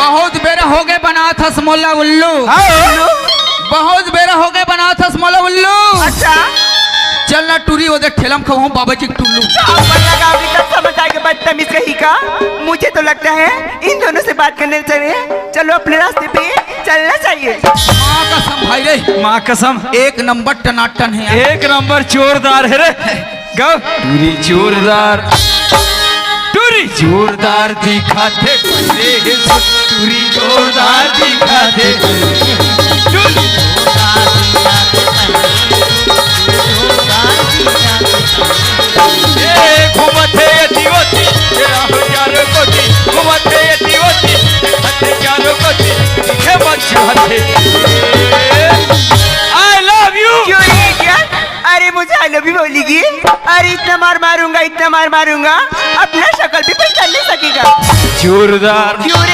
बहुत बेर हो गए बना था मोला उल्लू। बहुत बेर हो गए बना था मोला उल्लू। अच्छा चल ना टूरी उधर ठेलम खाऊं बाबा जी टुल्लू। समझ आएगा बदतमीज कहीं का। मुझे तो लगता है इन दोनों से बात करने चाहिए। चलो अपने रास्ते पे चलना चाहिए। माँ कसम भाई रे, माँ कसम एक नंबर टनाटन है। एक नंबर जोरदार है रे। गाओ टूरी जोरदार, टूरी जोरदार दिखाते पहले, टूरी जोरदार दिखाते टूरी घूमते दीवती यार कोती, घूमते दीवती यार कोती दिखे मचाते। I love you. क्यों ये क्या? अरे मुझे आई लव यू बोलेगी? अरे इतना मार मारूंगा, इतना मार मारूंगा अपना शक्ल भी पहचान नहीं सकेगा। जोरदार क्यों रे?